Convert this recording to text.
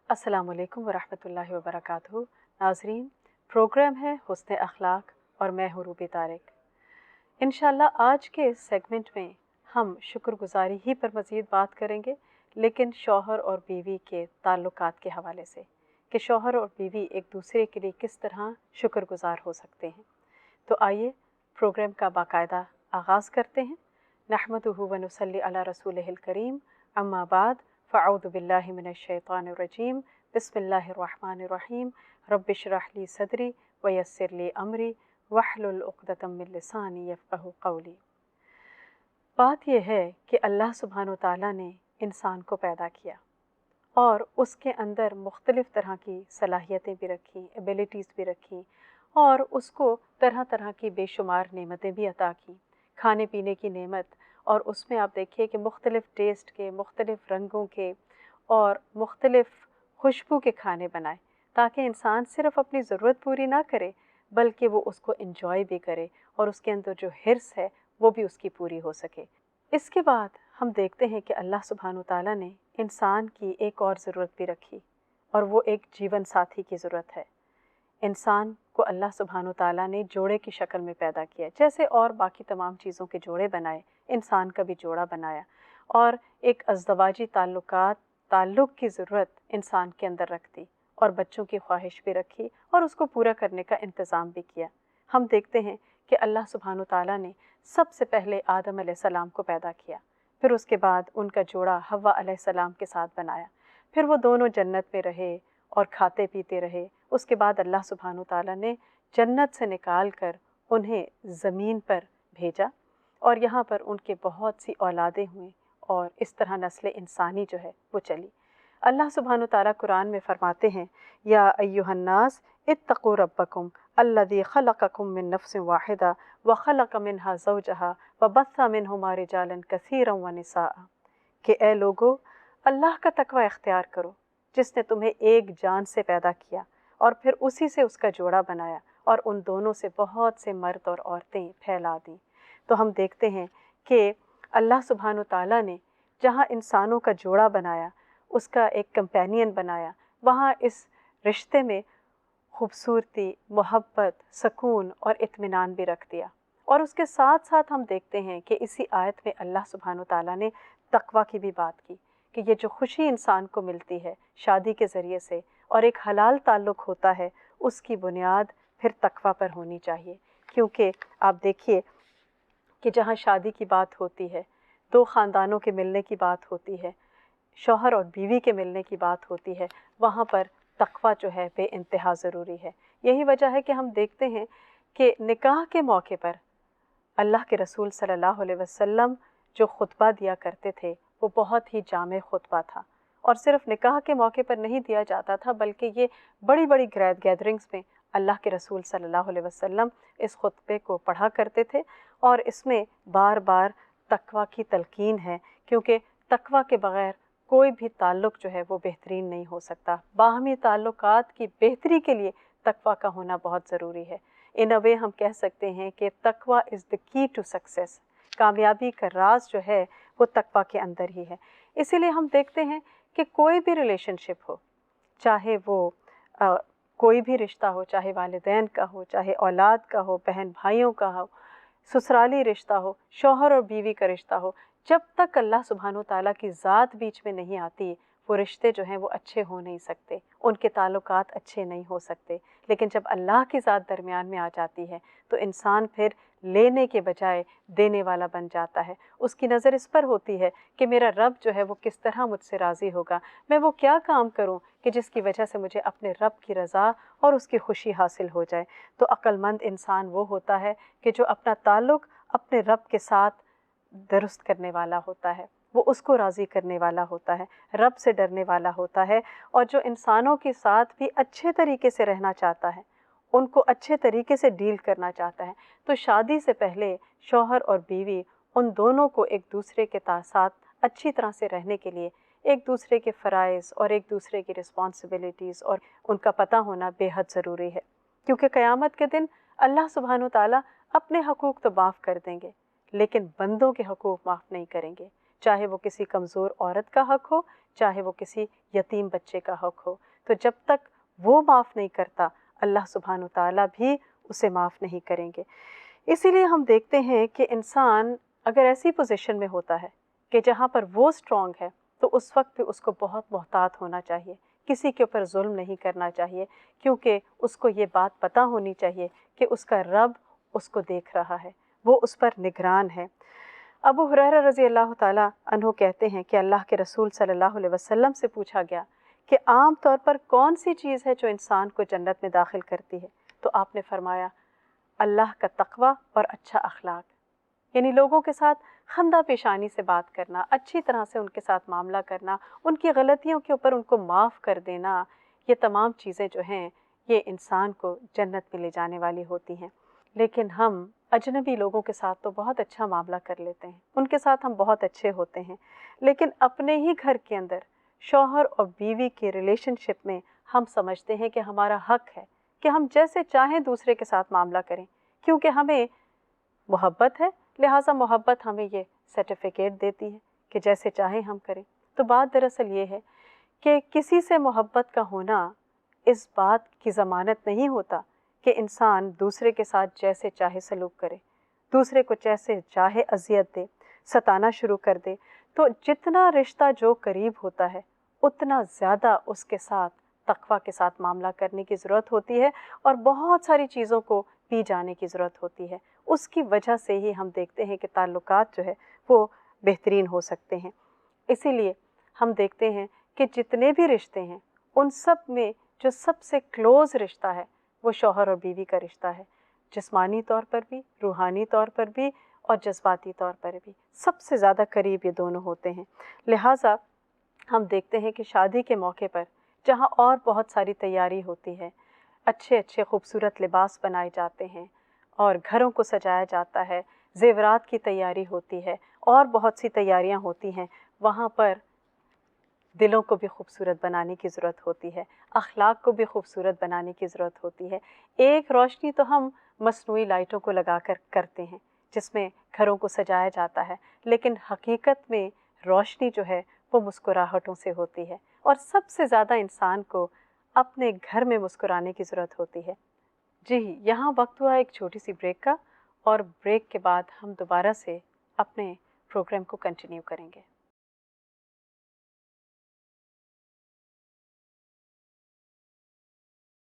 अस्सलाम वालेकुम वरहमतुल्लाहि वबरकातुहू। नाज़रीन, प्रोग्राम है हुस्न अखलाक और मैं हूँ रूबी तारिक। इंशाल्लाह आज के इस सेगमेंट में हम शुक्रगुजारी ही पर मज़ीद बात करेंगे, लेकिन शौहर और बीवी के ताल्लुकात के हवाले से कि शौहर और बीवी एक दूसरे के लिए किस तरह शुक्रगुजार हो सकते हैं। तो आइए प्रोग्राम का बाकायदा आगाज़ करते हैं। नहमदुहु व नुसल्ली अला रसूलिहिल करीम, अम्मा बाद फ़अऊज़ु बिल्लाहि मिनश शैतानिर रजीम, बिस्मिल्लाहिर रहमानिर रहीम, रब्बिश्रह ली सदरी व यस्सिर ली अमरी वहलुल उक़दतम मिन लिसानी यफ़क़हू क़ौली। बात यह है कि अल्लाह सुब्हानहू तआला ने इंसान को पैदा किया और उसके अंदर मुख्तलिफ़ तरह की सलाहियतें भी रखी, एबिलिटीज़ भी रखी और उसको तरह तरह की बेशुमार नेमतें भी अता की, खाने पीने की नेमत। और उसमें आप देखिए कि मुख्तलिफ़ टेस्ट के, मुख्तलिफ़ रंगों के और मुख्तलिफ़ खुशबू के खाने बनाए, ताकि इंसान सिर्फ़ अपनी ज़रूरत पूरी ना करे बल्कि वो उसको एंजॉय भी करे और उसके अंदर जो हिर्स है वो भी उसकी पूरी हो सके। इसके बाद हम देखते हैं कि अल्लाह सुब्हानहू तआला ने इंसान की एक और ज़रूरत भी रखी और वो एक जीवन साथी की ज़रूरत है। इंसान को अल्लाह सुब्हानहू तआला ने जोड़े की शक्ल में पैदा किया, जैसे और बाकी तमाम चीज़ों के जोड़े बनाए, इंसान का भी जोड़ा बनाया और एक अज़दवाजी ताल्लुक़ की ज़रूरत इंसान के अंदर रख दी और बच्चों की ख्वाहिश भी रखी और उसको पूरा करने का इंतज़ाम भी किया। हम देखते हैं कि अल्लाह सुब्हानहू तआला ने सबसे पहले आदम अलैहिस्सलाम को पैदा किया, फिर उसके बाद उनका जोड़ा हव्वा अलैहिस्सलाम के साथ बनाया, फिर वो दोनों जन्नत में रहे और खाते पीते रहे। उसके बाद अल्लाह सुब्हानहू तआला ने जन्नत से निकाल कर उन्हें ज़मीन पर भेजा और यहाँ पर उनके बहुत सी औलादें हुई और इस तरह नस्ल इंसानी जो है वो चली। अल्लाह सुब्हानहू तआला कुरान में फ़रमाते हैं, या अय्युहन्नास इत्तक़ू रब्बकुम अल्लज़ी ख़लक़कुम मिन नफ़्सिन वाहिदा व ख़लक़ मिनहा ज़ौजहा व बस्सा मिनहुमा रिजालन कसीरन व निसाअ, कि ए लोगो, अल्लाह का तक़वा इख्तियार करो जिसने तुम्हें एक जान से पैदा किया और फिर उसी से उसका जोड़ा बनाया और उन दोनों से बहुत से मर्द और औरतें फैला दी। तो हम देखते हैं कि अल्लाह सुब्हानहू तआला ने जहाँ इंसानों का जोड़ा बनाया, उसका एक कंपेनियन बनाया, वहाँ इस रिश्ते में खूबसूरती, मोहब्बत, सुकून और इत्मीनान भी रख दिया। और उसके साथ साथ हम देखते हैं कि इसी आयत में अल्लाह सुब्हानहू तआला ने तक़वा की भी बात की कि ये जो खुशी इंसान को मिलती है शादी के ज़रिए से और एक हलाल ताल्लुक़ होता है, उसकी बुनियाद फिर तक़वा पर होनी चाहिए। क्योंकि आप देखिए कि जहाँ शादी की बात होती है, दो ख़ानदानों के मिलने की बात होती है, शौहर और बीवी के मिलने की बात होती है, वहाँ पर तक़वा जो है बेइंतहा ज़रूरी है। यही वजह है कि हम देखते हैं कि निकाह के मौके पर अल्लाह के रसूल सल्लल्लाहु अलैहि वसल्लम जो खुतबा दिया करते थे वो बहुत ही जामे खुतबा था और सिर्फ निकाह के मौके पर नहीं दिया जाता था, बल्कि ये बड़ी बड़ी गैदरिंग्स में अल्लाह के रसूल सल्लल्लाहु अलैहि वसल्लम इस खुतबे को पढ़ा करते थे और इसमें बार बार तक़वा की तलकीन है, क्योंकि तक़वा के बग़ैर कोई भी ताल्लुक़ जो है वो बेहतरीन नहीं हो सकता। बाहमी ताल्लुकात की बेहतरी के लिए तक़वा का होना बहुत ज़रूरी है। इन अ वे हम कह सकते हैं कि तक़वा is the key to success. कामयाबी का राज जो है वो तक़वा के अंदर ही है। इसीलिए हम देखते हैं कि कोई भी रिलेशनशिप हो, चाहे वो कोई भी रिश्ता हो, चाहे वालिदैन का हो, चाहे औलाद का हो, बहन भाइयों का हो, ससुराली रिश्ता हो, शौहर और बीवी का रिश्ता हो, जब तक अल्लाह सुब्हानहू तआला की ज़ात बीच में नहीं आती, वो रिश्ते जो हैं वो अच्छे हो नहीं सकते, उनके ताल्लुकात अच्छे नहीं हो सकते। लेकिन जब अल्लाह की ज़ात दरमियान में आ जाती है तो इंसान फिर लेने के बजाय देने वाला बन जाता है। उसकी नज़र इस पर होती है कि मेरा रब जो है वो किस तरह मुझसे राज़ी होगा, मैं वो क्या काम करूं कि जिसकी वजह से मुझे अपने रब की रज़ा और उसकी खुशी हासिल हो जाए। तो अक्लमंद इंसान वो होता है कि जो अपना ताल्लुक़ अपने रब के साथ दुरुस्त करने वाला होता है, वो उसको राज़ी करने वाला होता है, रब से डरने वाला होता है और जो इंसानों के साथ भी अच्छे तरीके से रहना चाहता है, उनको अच्छे तरीके से डील करना चाहता है। तो शादी से पहले शौहर और बीवी उन दोनों को एक दूसरे के साथ अच्छी तरह से रहने के लिए एक दूसरे के फ़राइज़ और एक दूसरे की रिस्पॉन्सिबिलिटीज़ और उनका पता होना बेहद ज़रूरी है। क्योंकि क़यामत के दिन अल्लाह सुब्हानहू तआला अपने हकूक़ तो माफ़ कर देंगे, लेकिन बंदों के हकूक़ माफ़ नहीं करेंगे। चाहे वो किसी कमज़ोर औरत का हक़ हो, चाहे वो किसी यतीम बच्चे का हक़ हो। तो जब तक वो माफ़ नहीं करता, अल्लाह सुब्हानहू ताला भी उसे माफ़ नहीं करेंगे। इसीलिए हम देखते हैं कि इंसान अगर ऐसी पोजीशन में होता है कि जहाँ पर वो स्ट्रॉन्ग है, तो उस वक्त भी उसको बहुत मोहतात होना चाहिए, किसी के ऊपर जुल्म नहीं करना चाहिए, क्योंकि उसको ये बात पता होनी चाहिए कि उसका रब उसको देख रहा है, वो उस पर निगरान है। अबू हुरैरा रज़ी अल्लाह ताला अन्हु कहते हैं कि अल्लाह के रसूल सल्लल्लाहु अलैहि वसल्लम से पूछा गया कि आम तौर पर कौन सी चीज़ है जो इंसान को जन्नत में दाखिल करती है, तो आपने फरमाया अल्लाह का तक़वा और अच्छा अखलाक, यानी लोगों के साथ खंदा पेशानी से बात करना, अच्छी तरह से उनके साथ मामला करना, उनकी गलतियों के ऊपर उनको माफ़ कर देना, ये तमाम चीज़ें जो हैं ये इंसान को जन्नत में ले जाने वाली होती हैं। लेकिन हम अजनबी लोगों के साथ तो बहुत अच्छा मामला कर लेते हैं, उनके साथ हम बहुत अच्छे होते हैं, लेकिन अपने ही घर के अंदर शौहर और बीवी के रिलेशनशिप में हम समझते हैं कि हमारा हक़ है कि हम जैसे चाहें दूसरे के साथ मामला करें, क्योंकि हमें मोहब्बत है, लिहाजा मोहब्बत हमें ये सर्टिफिकेट देती है कि जैसे चाहें हम करें। तो बात दरअसल ये है कि किसी से मोहब्बत का होना इस बात की ज़मानत नहीं होता कि इंसान दूसरे के साथ जैसे चाहे सलूक करे, दूसरे को जैसे चाहे अजियत दे, सताना शुरू कर दे। तो जितना रिश्ता जो करीब होता है, उतना ज़्यादा उसके साथ तक़वा के साथ मामला करने की ज़रूरत होती है और बहुत सारी चीज़ों को पी जाने की ज़रूरत होती है। उसकी वजह से ही हम देखते हैं कि ताल्लुकात जो है वो बेहतरीन हो सकते हैं। इसीलिए हम देखते हैं कि जितने भी रिश्ते हैं, उन सब में जो सबसे क्लोज़ रिश्ता है वो शौहर और बीवी का रिश्ता है। जिस्मानी तौर पर भी, रूहानी तौर पर भी और जज्बाती तौर पर भी सबसे ज़्यादा करीब ये दोनों होते हैं। लिहाजा हम देखते हैं कि शादी के मौके पर जहाँ और बहुत सारी तैयारी होती है, अच्छे अच्छे खूबसूरत लिबास बनाए जाते हैं और घरों को सजाया जाता है, ज़ेवरात की तैयारी होती है और बहुत सी तैयारियां होती हैं, वहाँ पर दिलों को भी खूबसूरत बनाने की ज़रूरत होती है, अखलाक को भी खूबसूरत बनाने की ज़रूरत होती है। एक रोशनी तो हम मसनूई लाइटों को लगा कर करते हैं जिसमें घरों को सजाया जाता है, लेकिन हकीकत में रोशनी जो है वो मुस्कुराहटों से होती है और सबसे ज़्यादा इंसान को अपने घर में मुस्कुराने की ज़रूरत होती है। जी, यहाँ वक्त हुआ एक छोटी सी ब्रेक का और ब्रेक के बाद हम दोबारा से अपने प्रोग्राम को कंटिन्यू करेंगे।